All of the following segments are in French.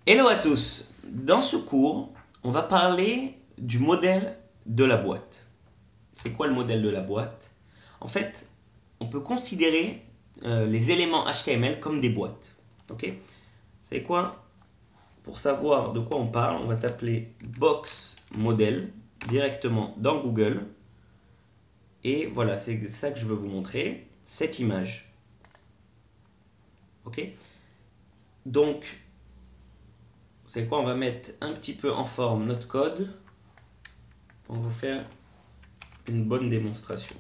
Hello à tous. Dans ce cours, on va parler du modèle de la boîte. C'est quoi le modèle de la boîte? En fait, on peut considérer les éléments HTML comme des boîtes. Ok? C'est quoi? Pour savoir de quoi on parle, on va taper box model directement dans Google. Et voilà, c'est ça que je veux vous montrer, cette image. Ok? Donc, c'est quoi? On va mettre un petit peu en forme notre code pour vous faire une bonne démonstration.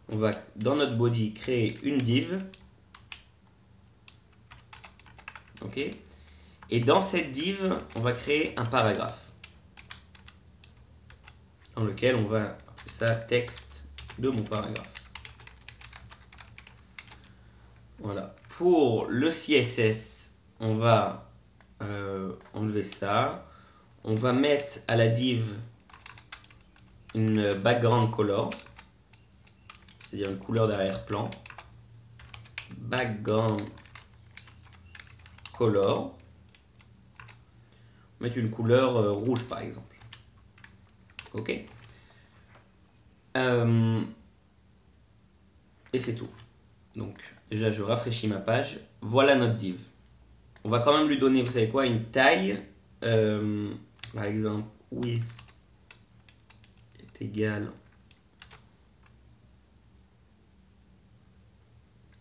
On va dans notre body créer une div. Ok. Et dans cette div, on va créer un paragraphe dans lequel on va appeler ça texte de mon paragraphe. Voilà. Pour le CSS, on va enlever ça. On va mettre à la div une background color, c'est-à-dire une couleur d'arrière-plan. Background color. On va mettre une couleur rouge par exemple. Ok. Et c'est tout. Donc déjà je rafraîchis ma page. Voilà notre div. On va quand même lui donner, vous savez quoi, une taille. Par exemple, width est égal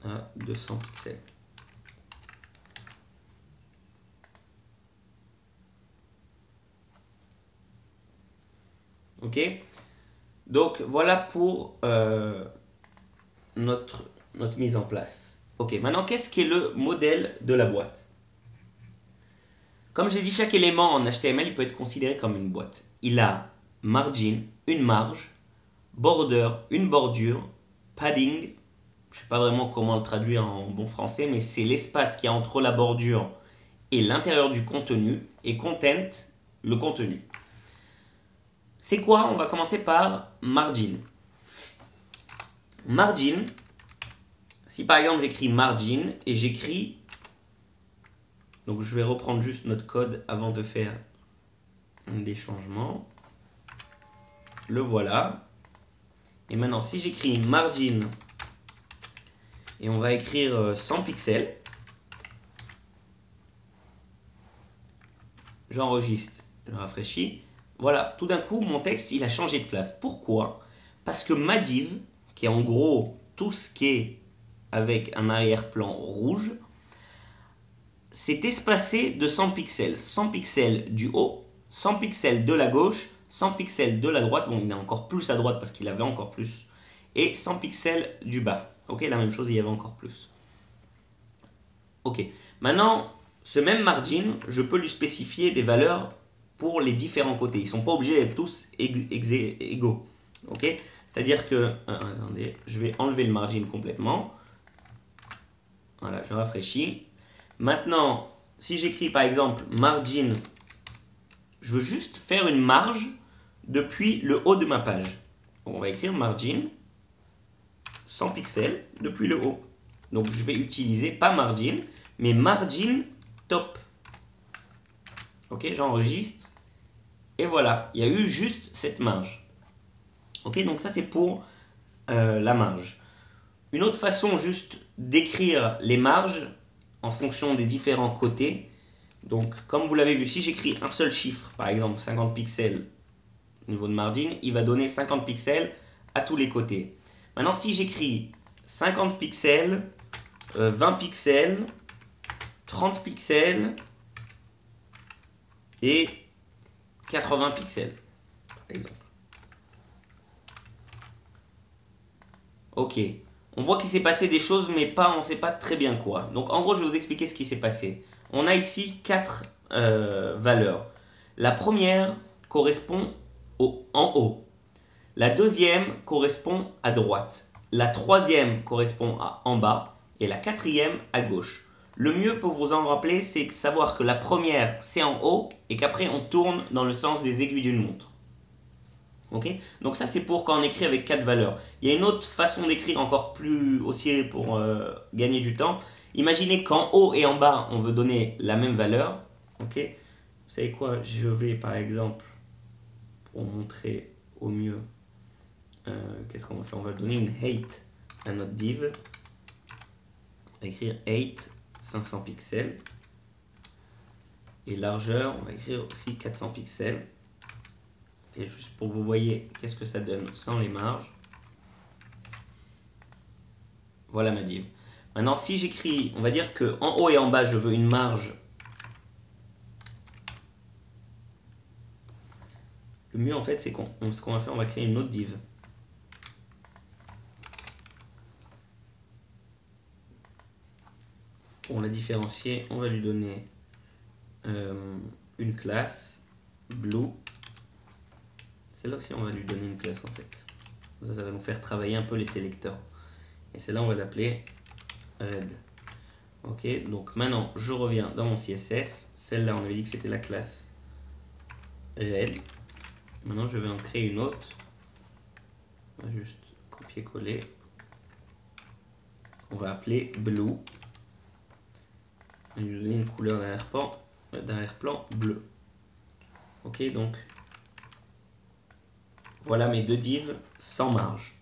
à 200 pixels. Ok. Donc voilà pour notre mise en place. Ok, maintenant qu'est-ce qu'est le modèle de la boîte? Comme j'ai dit, chaque élément en HTML il peut être considéré comme une boîte. Il a margin, une marge, border, une bordure, padding, je ne sais pas vraiment comment le traduire en bon français, mais c'est l'espace qu'il y a entre la bordure et l'intérieur du contenu, et content, le contenu. C'est quoi? On va commencer par margin. Margin, si par exemple j'écris margin et j'écris, donc je vais reprendre juste notre code avant de faire des changements. Le voilà. Et maintenant si j'écris margin et on va écrire 100 pixels, j'enregistre, je rafraîchis. Voilà, tout d'un coup mon texte il a changé de place. Pourquoi? Parce que ma div, qui est en gros tout ce qui est avec un arrière-plan rouge, c'est espacé de 100 pixels. 100 pixels du haut, 100 pixels de la gauche, 100 pixels de la droite. Bon, il y en a encore plus à droite parce qu'il avait encore plus. Et 100 pixels du bas. Ok, la même chose, il y avait encore plus. Ok, maintenant, ce même margin, je peux lui spécifier des valeurs pour les différents côtés. Ils ne sont pas obligés d'être tous égaux. Ok, c'est-à-dire que, attendez, je vais enlever le margin complètement. Voilà, je rafraîchis. Maintenant, si j'écris par exemple margin, je veux juste faire une marge depuis le haut de ma page. Donc, on va écrire margin 100 pixels depuis le haut. Donc je vais utiliser pas margin, mais margin top. Ok, j'enregistre. Et voilà, il y a eu juste cette marge. Ok, donc ça c'est pour la marge. Une autre façon juste d'écrire les marges en fonction des différents côtés. Donc comme vous l'avez vu, si j'écris un seul chiffre, par exemple 50 pixels au niveau de margin, il va donner 50 pixels à tous les côtés. Maintenant si j'écris 50 pixels, 20 pixels, 30 pixels et 80 pixels, par exemple. Ok, on voit qu'il s'est passé des choses, mais on ne sait pas très bien quoi. Donc en gros, je vais vous expliquer ce qui s'est passé. On a ici 4 valeurs. La première correspond en haut. La deuxième correspond à droite. La troisième correspond à en bas. Et la quatrième à gauche. Le mieux pour vous en rappeler, c'est savoir que la première, c'est en haut et qu'après, on tourne dans le sens des aiguilles d'une montre. Okay, donc ça c'est pour quand on écrit avec 4 valeurs. Il y a une autre façon d'écrire encore plus aussi pour gagner du temps. Imaginez qu'en haut et en bas on veut donner la même valeur. Okay, vous savez quoi, je vais par exemple, pour montrer au mieux, qu'est-ce qu'on va faire? On va donner une height à notre div. On va écrire height 500 pixels. Et largeur, on va écrire aussi 400 pixels. Et juste pour que vous voyez qu'est-ce que ça donne sans les marges. Voilà ma div. Maintenant, si j'écris, on va dire que en haut et en bas, je veux une marge. Le mieux, en fait, c'est ce qu'on va faire, on va créer une autre div. Pour la différencier, on va lui donner une classe blue. Celle-là aussi, on va lui donner une classe en fait. Ça va nous faire travailler un peu les sélecteurs. Et celle-là, on va l'appeler red. Ok, donc maintenant, je reviens dans mon CSS. Celle-là, on avait dit que c'était la classe red. Maintenant, je vais en créer une autre. On va juste copier-coller. On va appeler blue. On va lui donner une couleur d'arrière-plan bleu. Ok, donc voilà mes deux divs sans marge.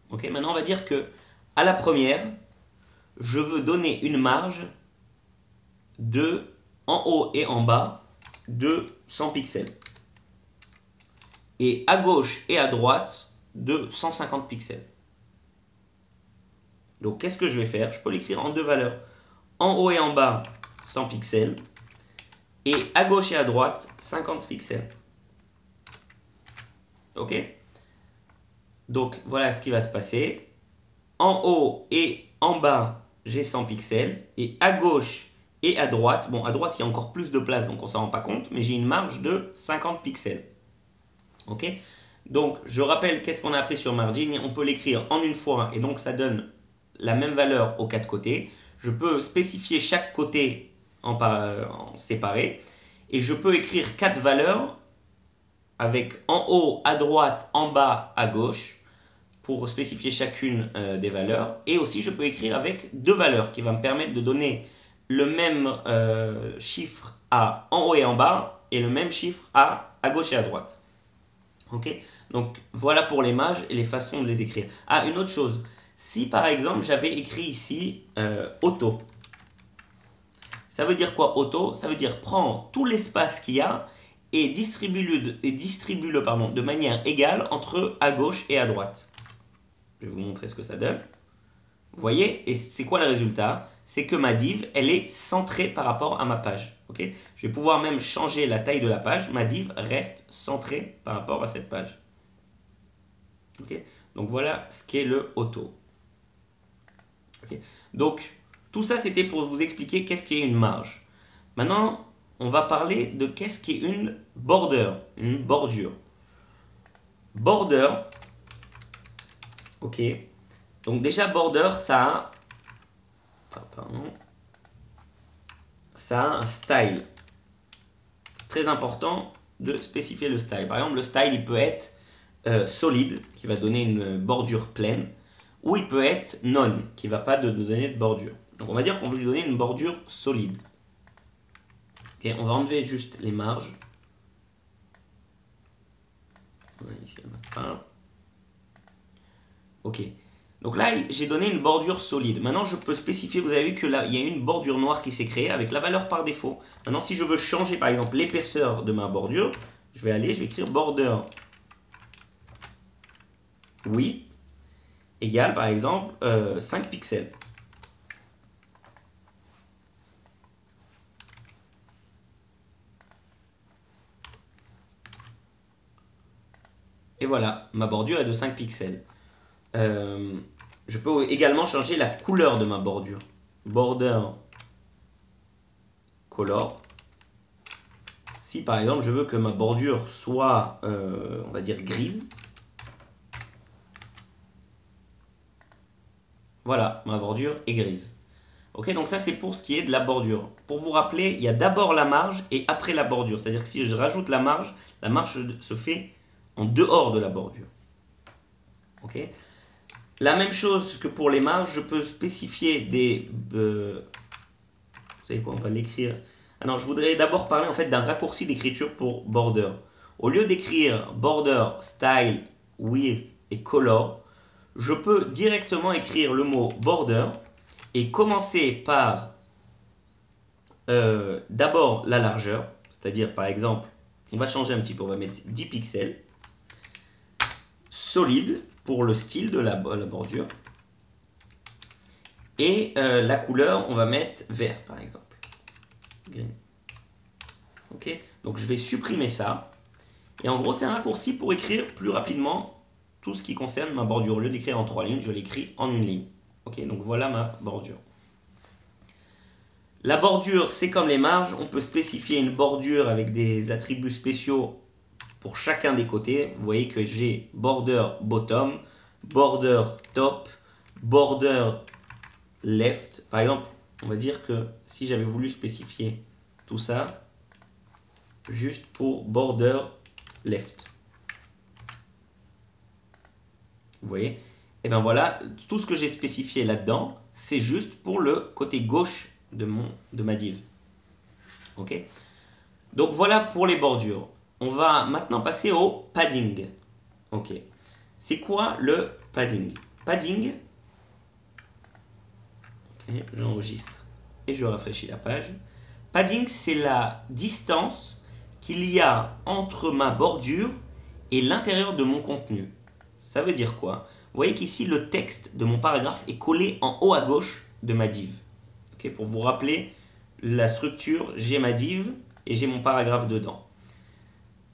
Ok, maintenant on va dire que à la première, je veux donner une marge de en haut et en bas de 100 pixels. Et à gauche et à droite de 150 pixels. Donc qu'est-ce que je vais faire? Je peux l'écrire en deux valeurs. En haut et en bas 100 pixels. Et à gauche et à droite 50 pixels. Ok? Donc voilà ce qui va se passer. En haut et en bas, j'ai 100 pixels. Et à gauche et à droite, bon à droite il y a encore plus de place donc on ne s'en rend pas compte, mais j'ai une marge de 50 pixels. Ok? Donc je rappelle qu'est-ce qu'on a appris sur margin. On peut l'écrire en une fois et donc ça donne la même valeur aux quatre côtés. Je peux spécifier chaque côté en séparé. Et je peux écrire quatre valeurs avec en haut, à droite, en bas, à gauche pour spécifier chacune des valeurs. Et aussi, je peux écrire avec deux valeurs qui va me permettre de donner le même chiffre à en haut et en bas et le même chiffre à gauche et à droite. Ok? Donc, voilà pour les marges et les façons de les écrire. Ah, une autre chose. Si par exemple, j'avais écrit ici auto. Ça veut dire quoi auto? Ça veut dire prends tout l'espace qu'il y a et distribue-le de manière égale entre à gauche et à droite. Je vais vous montrer ce que ça donne. Vous voyez? Et c'est quoi le résultat? C'est que ma div, elle est centrée par rapport à ma page. Okay? Je vais pouvoir même changer la taille de la page. Ma div reste centrée par rapport à cette page. Okay? Donc voilà ce qu'est le auto. Okay? Donc tout ça c'était pour vous expliquer qu'est-ce qu'est une marge. Maintenant on va parler de qu'est-ce qu'est une border, une bordure. Border, ok. Donc déjà border ça a un style. C'est très important de spécifier le style. Par exemple le style il peut être solide qui va donner une bordure pleine ou il peut être non qui ne va pas donner de bordure. Donc on va dire qu'on veut lui donner une bordure solide. Okay, on va enlever juste les marges. Ici, il n'y en a pas. Ok. Donc là, j'ai donné une bordure solide. Maintenant, je peux spécifier, vous avez vu que là, il y a une bordure noire qui s'est créée avec la valeur par défaut. Maintenant, si je veux changer, par exemple, l'épaisseur de ma bordure, je vais écrire border width égale, par exemple, 5 pixels. Et voilà, ma bordure est de 5 pixels. Je peux également changer la couleur de ma bordure. Border color. Si par exemple je veux que ma bordure soit, on va dire, grise. Voilà, ma bordure est grise. Ok, donc ça c'est pour ce qui est de la bordure. Pour vous rappeler, il y a d'abord la marge et après la bordure. C'est-à-dire que si je rajoute la marge se fait en dehors de la bordure. Ok. La même chose que pour les marges, je peux spécifier des... vous savez quoi, on va l'écrire. Ah non, je voudrais d'abord parler en fait d'un raccourci d'écriture pour border. Au lieu d'écrire border, style, width et color, je peux directement écrire le mot border et commencer par d'abord la largeur, c'est-à-dire par exemple, on va changer un petit peu, on va mettre 10 pixels, solide pour le style de la bordure, et la couleur, on va mettre vert par exemple. Green. Ok, donc je vais supprimer ça. Et en gros, c'est un raccourci pour écrire plus rapidement tout ce qui concerne ma bordure. Au lieu d'écrire en 3 lignes, je l'écris en une ligne. Ok, donc voilà ma bordure. La bordure, c'est comme les marges. On peut spécifier une bordure avec des attributs spéciaux pour chacun des côtés. Vous voyez que j'ai border bottom, border top, border left. Par exemple, on va dire que si j'avais voulu spécifier tout ça, juste pour border left. Vous voyez? Et bien voilà, tout ce que j'ai spécifié là-dedans, c'est juste pour le côté gauche de ma div. Ok? Donc voilà pour les bordures. On va maintenant passer au padding. Ok. C'est quoi le padding? Padding, okay, j'enregistre et je rafraîchis la page. Padding, c'est la distance qu'il y a entre ma bordure et l'intérieur de mon contenu. Ça veut dire quoi? Vous voyez qu'ici, le texte de mon paragraphe est collé en haut à gauche de ma div. Okay, pour vous rappeler la structure, j'ai ma div et j'ai mon paragraphe dedans.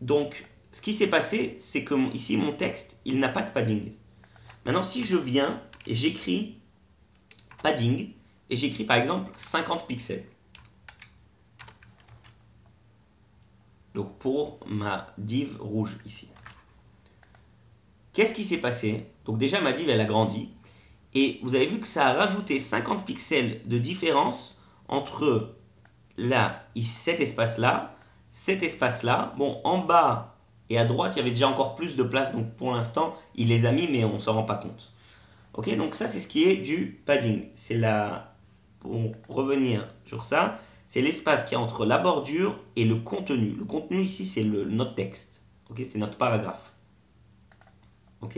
Donc, ce qui s'est passé, c'est que ici, mon texte, il n'a pas de padding. Maintenant, si je viens et j'écris padding, et j'écris par exemple 50 pixels. Donc, pour ma div rouge ici. Qu'est-ce qui s'est passé? Donc déjà, ma div, elle a grandi. Et vous avez vu que ça a rajouté 50 pixels de différence entre là, cet espace-là. Bon, en bas et à droite, il y avait déjà encore plus de place. Donc pour l'instant, il les a mis, mais on ne s'en rend pas compte. Ok, donc ça, c'est ce qui est du padding. C'est là, pour revenir sur ça, c'est l'espace qui est entre la bordure et le contenu. Le contenu ici, c'est notre texte. Ok, c'est notre paragraphe. Ok.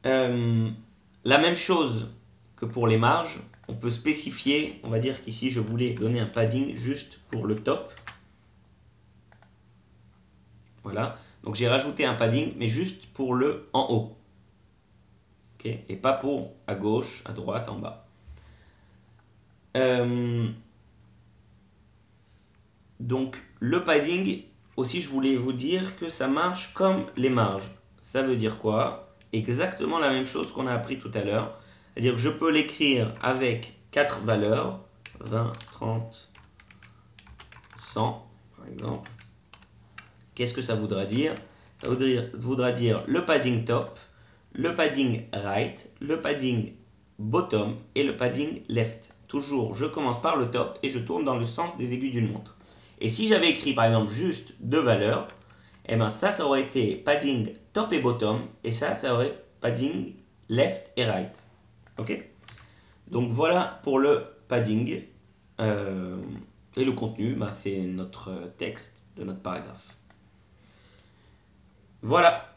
La même chose que pour les marges, on peut spécifier, on va dire qu'ici je voulais donner un padding juste pour le top. Voilà, donc j'ai rajouté un padding, mais juste pour le en haut. Okay, et pas pour à gauche, à droite, en bas. Donc le padding, aussi je voulais vous dire que ça marche comme les marges. Ça veut dire quoi? Exactement la même chose qu'on a appris tout à l'heure. C'est-à-dire que je peux l'écrire avec 4 valeurs, 20, 30, 100 par exemple. Qu'est-ce que ça voudra dire? Ça voudra dire le padding top, le padding right, le padding bottom et le padding left. Toujours, je commence par le top et je tourne dans le sens des aiguilles d'une montre. Et si j'avais écrit par exemple juste 2 valeurs, eh ben ça aurait été padding top et bottom, et ça aurait padding left et right. Ok? Donc voilà pour le padding. Et le contenu, ben, c'est notre texte de notre paragraphe. Voilà.